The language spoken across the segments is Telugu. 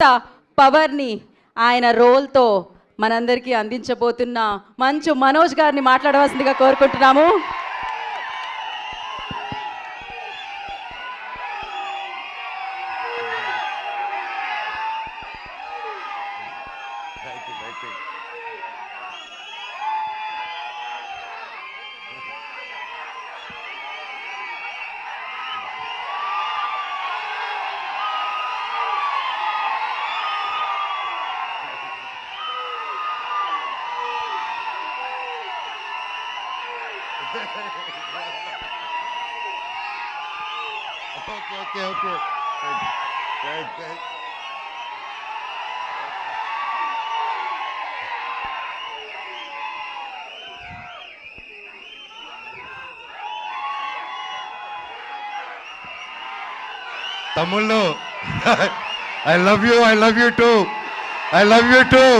పవర్ని ఆయన రోల్తో మనందరికీ అందించబోతున్న మంచు మనోజ్ గారిని మాట్లాడవలసిందిగా కోరుకుంటున్నాము. Okay. Thank. Tamullu, I love you too. I love you too.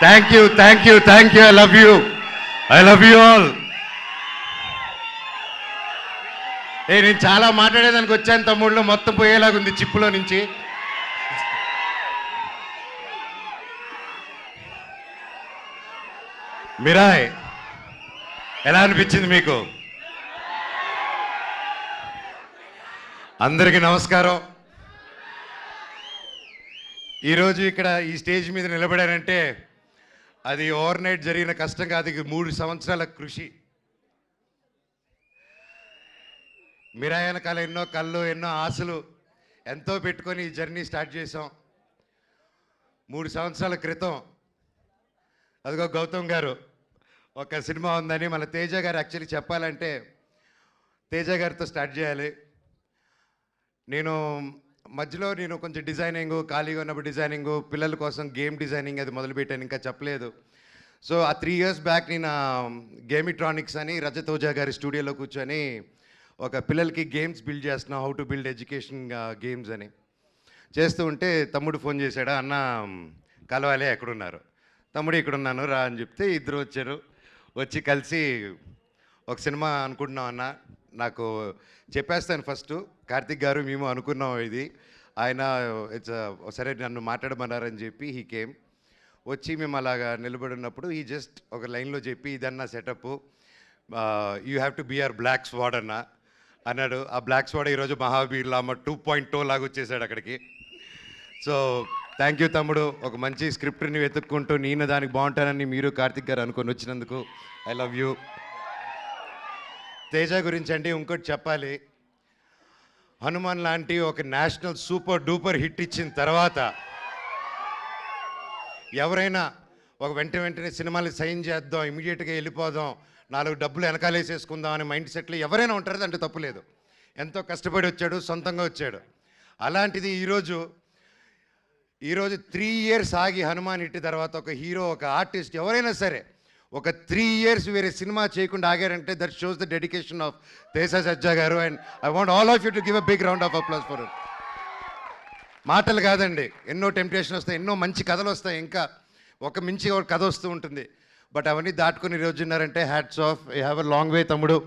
Thank you. I love you all. నేను చాలా మాట్లాడేదానికి వచ్చాను తమ్ముళ్ళు, మొత్తం పోయేలాగుంది చిప్పులో నుంచి. మిరాయ్ ఎలా అనిపించింది మీకు? అందరికీ నమస్కారం. ఈరోజు ఇక్కడ ఈ స్టేజ్ మీద నిలబడారంటే అది ఓవర్ నైట్ జరిగిన కష్టం కాదు, 3 సంవత్సరాల కృషి. మిరాయ్ వెనకాల ఎన్నో కళ్ళు, ఎన్నో ఆశలు ఎంతో పెట్టుకొని ఈ జర్నీ స్టార్ట్ చేసాం. 3 సంవత్సరాల క్రితం అదిగో గౌతమ్ గారు ఒక సినిమా ఉందని మన తేజ గారు యాక్చువల్లీ చెప్పాలంటే తేజ గారితో స్టార్ట్ చేయాలి. మధ్యలో నేను కొంచెం డిజైనింగ్, ఖాళీగా ఉన్నప్పుడు డిజైనింగ్, పిల్లల కోసం గేమ్ డిజైనింగ్ అది మొదలుపెట్టాను, ఇంకా చెప్పలేదు. సో ఆ 3 years బ్యాక్ నేను గేమిట్రానిక్స్ అని రజత్ ఓజా గారి స్టూడియోలో కూర్చొని ఒక పిల్లలకి గేమ్స్ బిల్డ్ చేస్తున్నాం, how to build education games అని చేస్తూ ఉంటే తమ్ముడు ఫోన్ చేశాడు, అన్న కలవాలి, ఎక్కడున్నారు? తమ్ముడు ఇక్కడున్నాను రా అని చెప్తే ఇద్దరు వచ్చారు. వచ్చి కలిసి ఒక సినిమా అనుకుంటున్నాం అన్న, నాకు చెప్పేస్తాను ఫస్ట్, కార్తిక్ గారు మేము అనుకున్నాం ఇది, ఆయన సరే నన్ను మాట్లాడమన్నారని చెప్పి హీ కేమ్. వచ్చి మేము అలాగా నిలబడినప్పుడు ఈ జస్ట్ ఒక లైన్లో చెప్పి ఇదన్నా setup, you have to be our black squad అన్నాడు. ఆ బ్లాక్ స్వాడ్ ఈరోజు మహావీర్ లామ 2.0 లాగా వచ్చేసాడు అక్కడికి. సో థ్యాంక్ యూ తమ్ముడు, ఒక మంచి స్క్రిప్ట్ని వెతుక్కుంటూ నేను దానికి బాగుంటానని మీరు కార్తిక్ గారు అనుకొని వచ్చినందుకు ఐ లవ్ యూ. తేజ గురించి అంటే ఇంకోటి చెప్పాలి, హనుమాన్ లాంటి ఒక నేషనల్ సూపర్ డూపర్ హిట్ ఇచ్చిన తర్వాత ఎవరైనా ఒక వెంటనే సినిమాలు సైన్ చేద్దాం, ఇమీడియట్గా వెళ్ళిపోదాం, 4 డబ్బులు వెనకాలేసేసుకుందాం అనే మైండ్ సెట్లో ఎవరైనా ఉంటారు, అంటే తప్పులేదు. ఎంతో కష్టపడి వచ్చాడు, సొంతంగా వచ్చాడు. అలాంటిది ఈరోజు 3 years ఆగి హనుమాన్ హిట్ తర్వాత ఒక హీరో, ఒక ఆర్టిస్ట్ ఎవరైనా సరే ఒక 3 years వేరే సినిమా చేయకుండా ఆగారంటే that shows the dedication of Teja Sajja గారు. And I want all of you to give a big round of applause for it. మాటలు కాదండి, ఎన్నో టెంప్టేషన్ వస్తాయి, ఎన్నో మంచి కథలు వస్తాయి, ఇంకా ఒక మించి ఒక కథ వస్తూ ఉంటుంది. బట్ అవన్నీ దాటుకుని ఈరోజు ఉన్నారంటే hats off, you have a long way తమ్ముడు.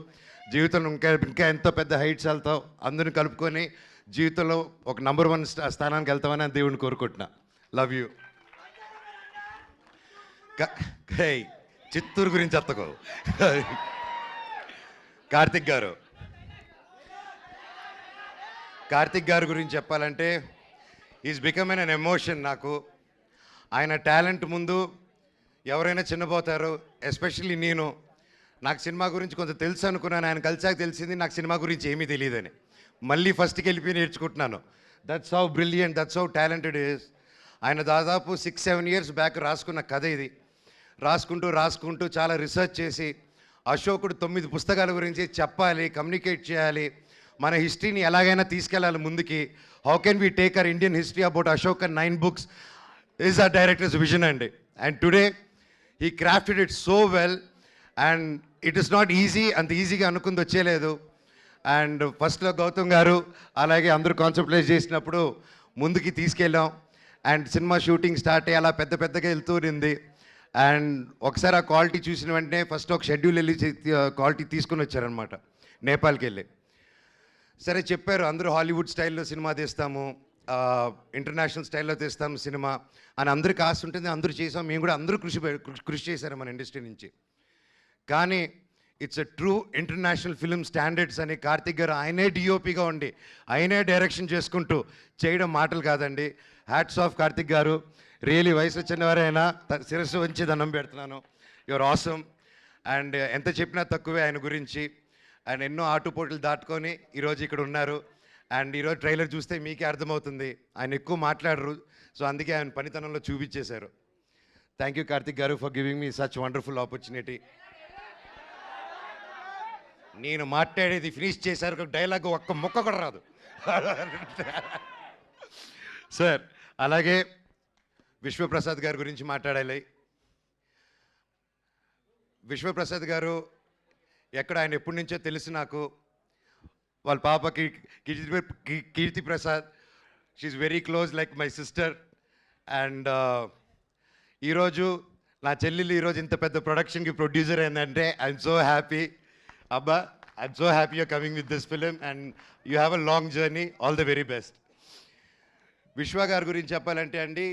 జీవితంలో ఇంకా ఎంతో పెద్ద హైట్స్ వెళ్తావు, అందరిని కలుపుకొని జీవితంలో ఒక నంబర్ 1 స్థానానికి వెళ్తామని దేవుడిని కోరుకుంటున్నా. Love you. చిత్తూరు గురించి ఎత్తకో. కార్తిక్ గారు గురించి చెప్పాలంటే ఈజ్ బికమ్ ఎన్ ఎమోషన్ నాకు. ఆయన టాలెంట్ ముందు ఎవరైనా చిన్నపోతారు, ఎస్పెషల్లీ నాకు సినిమా గురించి కొంచెం తెలుసు అనుకున్నాను, ఆయన కలిసాక తెలిసింది నాకు సినిమా గురించి ఏమీ తెలియదని. మళ్ళీ ఫస్ట్కి వెళ్ళిపోయి నేర్చుకుంటున్నాను. That's how brilliant, that's how talented is. ఆయన దాదాపు 6-7 years బ్యాక్ రాసుకున్న కథ ఇది. రాసుకుంటూ చాలా రీసెర్చ్ చేసి అశోకుడు 9 పుస్తకాల గురించి చెప్పాలి, కమ్యూనికేట్ చేయాలి, మన హిస్టరీని ఎలాగైనా తీసుకెళ్ళాలి ముందుకి. How can we take our Indian history about Ashok and 9 books is ఆ డైరెక్టర్స్ విజన్ అండి. And today he crafted it so well and it is not easy, అంత ఈజీగా అనుకుంది వచ్చేలేదు. అండ్ ఫస్ట్లో గౌతమ్ గారు అలాగే అందరూ కాన్సెప్టలైజ్ చేసినప్పుడు ముందుకి తీసుకెళ్ళాం. అండ్ సినిమా షూటింగ్ స్టార్ట్ అయ్యి అలా పెద్దగా వెళ్తూనింది. అండ్ ఒకసారి ఆ క్వాలిటీ చూసిన వెంటనే ఫస్ట్ ఒక షెడ్యూల్ వెళ్ళి క్వాలిటీ తీసుకుని వచ్చారనమాట, నేపాల్కి వెళ్ళి. సరే చెప్పారు అందరూ హాలీవుడ్ స్టైల్లో సినిమా తీస్తాము, ఇంటర్నేషనల్ స్టైల్లో తీస్తాము సినిమా అని అందరికి ఆశ ఉంటుంది, అందరూ చేసాం, మేము కూడా అందరూ కృషి చేశారు మన ఇండస్ట్రీ నుంచి. కానీ it's a true international film standards అని కార్తిక్ గారు ఆయనే డిఓపిగా ఉండి ఆయనే డైరెక్షన్ చేసుకుంటూ చేయడం మాటలు కాదండి. హ్యాట్స్ ఆఫ్ కార్తిక్ గారు, రియలీ వయసు వచ్చినవారైనా శిరస్సు వంచి దండం పెడుతున్నాను. Your awesome. అండ్ ఎంత చెప్పినా తక్కువే ఆయన గురించి. ఆయన ఎన్నో ఆటుపోట్లు దాటుకొని ఈరోజు ఇక్కడ ఉన్నారు. అండ్ ఈరోజు ట్రైలర్ చూస్తే మీకే అర్థమవుతుంది, ఆయన ఎక్కువ మాట్లాడరు, సో అందుకే ఆయన పనితనంలో చూపించేశారు. థ్యాంక్ యూ కార్తిక్ గారు for giving me such wonderful opportunity. నేను మాట్లాడేది ఫినిష్ చేశారు, ఒక డైలాగ్ ఒక్క ముక్క కూడా రాదు సార్. అలాగే విశ్వప్రసాద్ గారి గురించి మాట్లాడాలి. విశ్వప్రసాద్ గారు ఎక్కడ, ఆయన ఎప్పటి నుంచో తెలుసు నాకు. వాళ్ళ పాపకి Keerthi Prasad, she's very close like my sister. And ఈరోజు నా చెల్లెలు ఈరోజు ఇంత పెద్ద ప్రొడక్షన్కి ప్రొడ్యూసర్ అయిందంటే ఐఎమ్ సో హ్యాపీ. అబ్బా, I'm so happy you're coming with this film and you have a long journey. All the very best. Vishwa గారి గురించి చెప్పాలంటే అండి,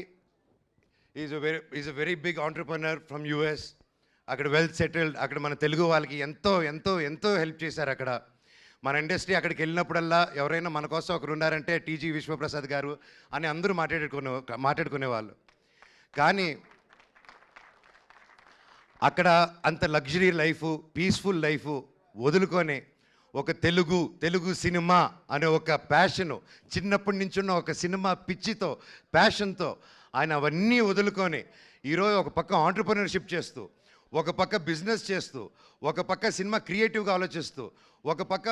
is a very big entrepreneur from US. అక్కడ వెల్ సెటిల్డ్, అక్కడ మన తెలుగు వాళ్ళకి ఎంతో ఎంతో ఎంతో హెల్ప్ చేశారు. అక్కడ మన ఇండస్ట్రీ అక్కడికి వెళ్ళినప్పుడల్లా ఎవరైనా మన కోసం ఒకరు ఉన్నారంటే టీజీ విశ్వప్రసాద్ గారు అని అందరూ మాట్లాడుకునేవాళ్ళు. కానీ అక్కడ అంత లగ్జరీ లైఫు, పీస్ఫుల్ లైఫు వదులుకొని ఒక తెలుగు సినిమా అనే ఒక ప్యాషను, చిన్నప్పటి నుంచి ఉన్న ఒక సినిమా పిచ్చితో, ప్యాషన్తో ఆయన అవన్నీ వదులుకొని ఈరోజు ఒక పక్క ఆంటర్ప్రినర్షిప్ చేస్తూ, ఒక పక్క బిజినెస్ చేస్తూ, ఒక పక్క సినిమా క్రియేటివ్గా ఆలోచిస్తూ, ఒక పక్క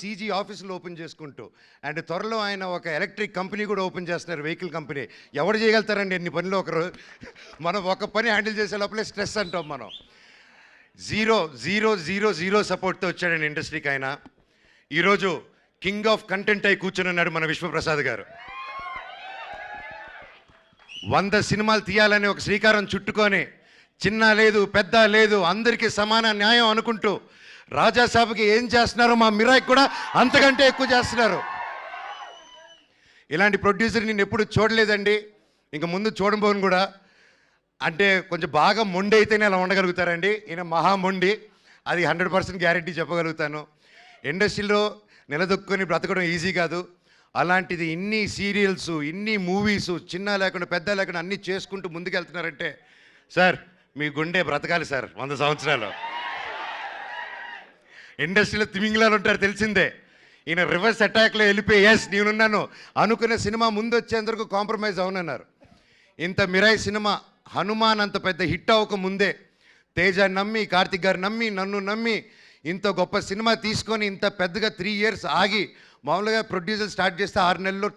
సీజీ ఆఫీసులు ఓపెన్ చేసుకుంటూ, అండ్ త్వరలో ఆయన ఒక ఎలక్ట్రిక్ కంపెనీ కూడా ఓపెన్ చేస్తున్నారు, వెహికల్ కంపెనీ. ఎవరు చేయగలుగుతారండి ఎన్ని పనులు ఒకరు? మనం ఒక పని హ్యాండిల్ చేసే లోపలే స్ట్రెస్ అంటాం మనం. జీరో జీరో జీరో జీరో సపోర్ట్తో వచ్చాడండి ఇండస్ట్రీకి ఆయన. ఈరోజు కింగ్ ఆఫ్ కంటెంట్ అయి కూర్చొని ఉన్నాడు మన విశ్వప్రసాద్ గారు. 100 సినిమాలు తీయాలని ఒక శ్రీకారం చుట్టుకొని, చిన్న లేదు పెద్ద లేదు అందరికీ సమాన న్యాయం అనుకుంటూ, రాజాసాబ్కి ఏం చేస్తున్నారు మా మిరాయికి కూడా అంతకంటే ఎక్కువ చేస్తున్నారు. ఇలాంటి ప్రొడ్యూసర్ నేను ఎప్పుడు చూడలేదండి, ఇంక ముందు చూడబోను కూడా. అంటే కొంచెం బాగా మొండి అయితేనే అలా ఉండగలుగుతారండి. ఈయన మహా మొండి, అది 100% గ్యారెంటీ చెప్పగలుగుతాను. ఇండస్ట్రీలో నిలదొక్కుని బ్రతకడం ఈజీ కాదు. అలాంటిది ఇన్ని సీరియల్స్, ఇన్ని మూవీసు, చిన్న లేకుండా పెద్ద లేకుండా అన్నీ చేసుకుంటూ ముందుకెళ్తున్నారంటే సార్ మీ గుండె బ్రతకాలి సార్ 100 సంవత్సరాలు. ఇండస్ట్రీలో తిమింగిలాలు ఉంటారు తెలిసిందే. ఈయన రివర్స్ అటాక్లో వెళ్ళిపోయి ఎస్ నేనున్నాను అనుకునే సినిమా ముందు వచ్చేందుకు కాంప్రమైజ్ అవునన్నారు. ఇంత మిరాయి సినిమా హనుమాన్ అంత పెద్ద హిట్ అవ్వక ముందే తేజ నమ్మి, కార్తిక్ గారు నమ్మి, నన్ను నమ్మి ఇంత గొప్ప సినిమా తీసుకొని ఇంత పెద్దగా 3 years ఆగి, మామూలుగా ప్రొడ్యూసర్ స్టార్ట్ చేస్తే 6 నెలల్లో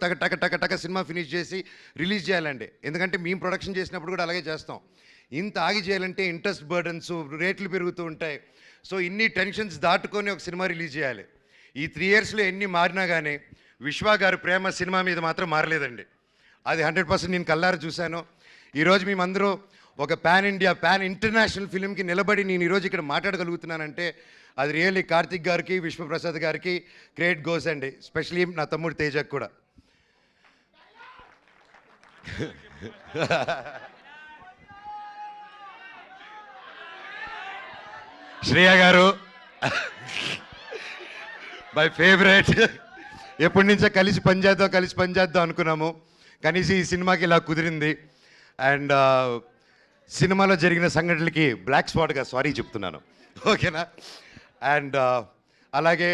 టక సినిమా ఫినిష్ చేసి రిలీజ్ చేయాలండి. ఎందుకంటే మేము ప్రొడక్షన్ చేసినప్పుడు కూడా అలాగే చేస్తాం. ఇంత ఆగి చేయాలంటే ఇంట్రెస్ట్ బర్డన్స్, రేట్లు పెరుగుతూ ఉంటాయి. సో ఇన్ని టెన్షన్స్ దాటుకొని ఒక సినిమా రిలీజ్ చేయాలి. ఈ 3 yearsలో ఎన్ని మారినా కానీ విశ్వ గారి ప్రేమ సినిమా మీద మాత్రం మారలేదండి. అది 100% నేను కల్లారా చూశాను. ఈరోజు మేమందరూ ఒక పాన్ ఇండియా, పాన్ ఇంటర్నేషనల్ ఫిలింకి నిలబడి నేను ఈరోజు ఇక్కడ మాట్లాడగలుగుతున్నానంటే అది రియల్లీ కార్తిక్ గారికి, విశ్వప్రసాద్ గారికి క్రెడిట్ గోస్ అండి. స్పెషలీ నా తమ్ముడు తేజకు కూడా. శ్రేయ గారు మై ఫేవరెట్. ఎప్పటి నుంచో కలిసి పనిచేద్దాం అనుకున్నాము. కనీసం ఈ సినిమాకి ఇలా కుదిరింది. అండ్ సినిమాలో జరిగిన సంఘటనలకి బ్లాక్ స్పాట్గా సారీ చెప్తున్నాను, ఓకేనా? అండ్ అలాగే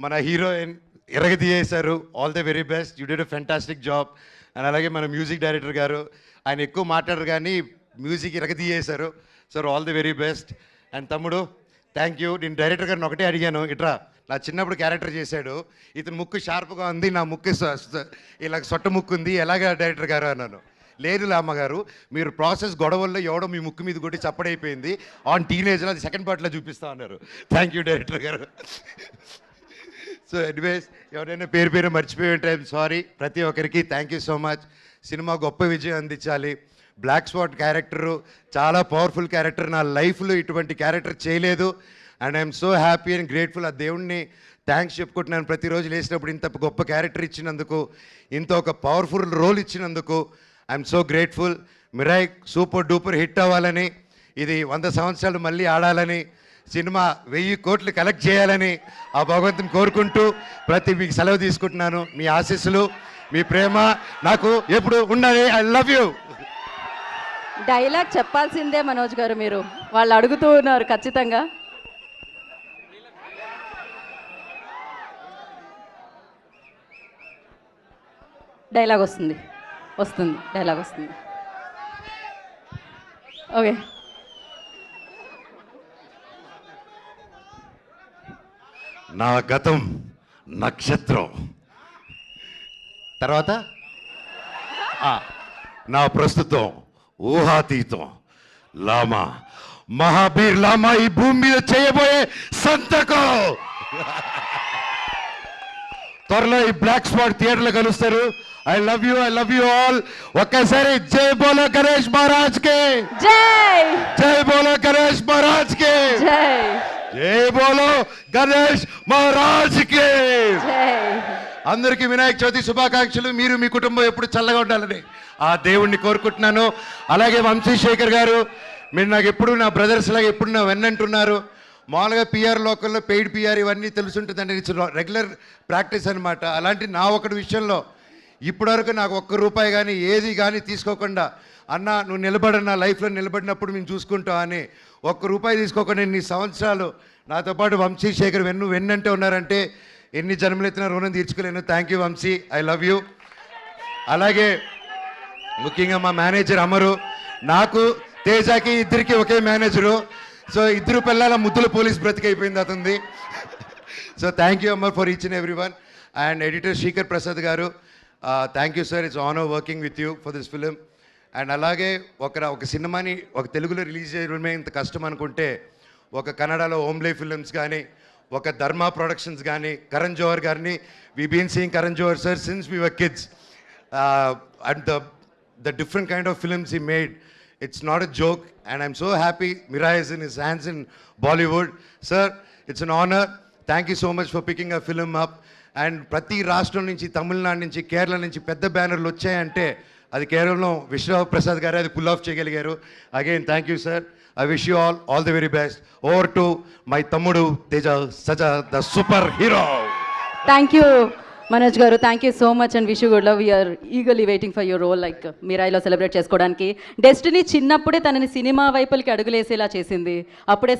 మన హీరోయిన్ ఎరగదీయేశారు. All the very best, you did a fantastic job. And అలాగే మన మ్యూజిక్ డైరెక్టర్ గారు, ఆయన ఎక్కువ మాట్లాడరు కానీ మ్యూజిక్ ఎరగదీయేశారు. Sir all the very best. And తమ్ముడు థ్యాంక్ యూ. నేను డైరెక్టర్ గారిని ఒకటే అడిగాను, ఇట్రా నా చిన్నప్పుడు క్యారెక్టర్ చేశాడు, ఇతను ముక్కు షార్ప్గా ఉంది, నా ముక్కు ఇలా సొట్ట ముక్కు ఉంది, ఎలాగా డైరెక్టర్ గారు అన్నాను. లేదు అమ్మగారు, మీరు ప్రాసెస్ గొడవల్లో ఎవడో మీ ముక్కు మీద కొట్టి చప్పడైపోయింది, ఆన్ టీనేజ్లో అది సెకండ్ పార్ట్లో చూపిస్తా అన్నారు. థ్యాంక్ యూ డైరెక్టర్ గారు. సో ఎనీవేస్ ఎవరైనా పేరు మర్చిపోయి ఉంటే ఐఎమ్ సారీ. ప్రతి ఒక్కరికి thank you so much. Cinema గొప్ప విజయం అందించాలి. బ్లాక్ స్పాట్ క్యారెక్టరు చాలా పవర్ఫుల్ క్యారెక్టర్. నా లైఫ్లో ఇటువంటి క్యారెక్టర్ చేయలేదు. And I'm so happy and grateful. ఆ దేవుణ్ణి థ్యాంక్స్ చెప్పుకుంటున్నాను. ప్రతిరోజు లేచినప్పుడు ఇంత గొప్ప క్యారెక్టర్ ఇచ్చినందుకు, ఇంత ఒక పవర్ఫుల్ రోల్ ఇచ్చినందుకు I'm so grateful. Mirai super duper hit అవ్వాలని, ఇది 100 సంవత్సరాలు మళ్ళీ ఆడాలని, సినిమా 1000 కోట్లు కలెక్ట్ చేయాలని ఆ భగవంతుని కోరుకుంటూ మీకు సెలవు తీసుకుంటున్నాను. మీ ఆశీస్సులు, మీ ప్రేమ నాకు ఎప్పుడు ఉండాలి. I love you. డైలాగ్ చెప్పాల్సిందే మనోజ్ గారు, మీరు వాళ్ళు అడుగుతూ ఉన్నారు ఖచ్చితంగా. డైలాగ్ వస్తుంది డైలాగ్ వస్తుంది. ఓకే, నా గతం నక్షత్రం, తర్వాత నా ప్రస్తుతం ఊహాతీతం. లామా, మహాబీర్ లామా ఈ భూమి మీద చేయబోయే సంతకం. త్వరలో ఈ బ్లాక్ స్పాట్ థియేటర్లో కలుస్తారు. I love you all. ఒక్కసారి జై బోలో గణేష్ మహారాజ్ కి జై. జై బోలో గణేష్ మహారాజ్ కి జై. జై బోలో గణేష్ మహారాజ్ కి జై. అందరికీ వినాయక చవితి శుభాకాంక్షలు. మీరు మీ కుటుంబం ఎప్పుడు చల్లగా ఉండాలని ఆ దేవుణ్ణి కోరుకుంటున్నాను. అలాగే వంశీశేఖర్ గారు, మీరు నాకు ఎప్పుడు నా బ్రదర్స్ లాగా ఎప్పుడు నా వెన్నంటున్నారు. మామూలుగా పిఆర్ లోకల్లో పెయిడ్ పిఆర్ ఇవన్నీ తెలుసుంటుందండి, ఇట్స్ రెగ్యులర్ ప్రాక్టీస్ అనమాట. అలాంటి నా ఒకటి విషయంలో ఇప్పటివరకు నాకు ₹1 కానీ ఏది కానీ తీసుకోకుండా, అన్న నువ్వు నిలబడన్నా లైఫ్లో నిలబడినప్పుడు మేము చూసుకుంటాం అని ₹1 తీసుకోకుండా ఇన్ని సంవత్సరాలు నాతో పాటు వంశీశేఖర్ వెన్నంటే ఉన్నారంటే ఎన్ని జన్మలెత్తిన రుణం తీర్చుకోలేను. Thank you Vamsi, I love you. అలాగే ముఖ్యంగా మా మేనేజర్ అమరు, నాకు తేజాకి ఇద్దరికి ఒకే మేనేజరు. సో ఇద్దరు పిల్లల ముద్దుల పోలీస్ బ్రతికైపోయింది అతనిది. So thank you Amar for each and every one. And editor Srikar Prasad గారు, thank you sir, it's honour working with you for this film. And అలాగే ఒక సినిమాని ఒక తెలుగులో రిలీజ్ చేయడమే ఇంత కష్టం అనుకుంటే, ఒక కన్నడలో ఓమ్లే ఫిలిమ్స్ కానీ, ఒక ధర్మా ప్రొడక్షన్స్ కానీ, కరణ్ జోహర్ గారిని, we been seeing Karan Johar sir since we were kids. And the different kind of films he made, it's not a joke, and I'm so happy Mirai is in his hands in Bollywood. Sir, it's an honor. Thank you so much for picking a film up. And ప్రతి రాష్ట్రం నుంచి, తమిళనాడు నుంచి, కేరళ నుంచి పెద్ద బ్యానర్లు వచ్చాయంటే అది కేవలం విశ్వరావు ప్రసాద్ గారు అది పుల్ ఆఫ్ చేయగలిగారు. Again thank you sir. I wish you all the very best. Over to my తమ్ముడు Teja Sajja, the super hero. Thank you Manoj గారు, thank you so much and wish you good luck. We're eagerly waiting for your role. Like మీరాయిలో సెలబ్రేట్ చేసుకోవడానికి. డెస్టినీ చిన్నప్పుడే తనని సినిమా వైపులకి అడుగులేసేలా చేసింది. అప్పుడే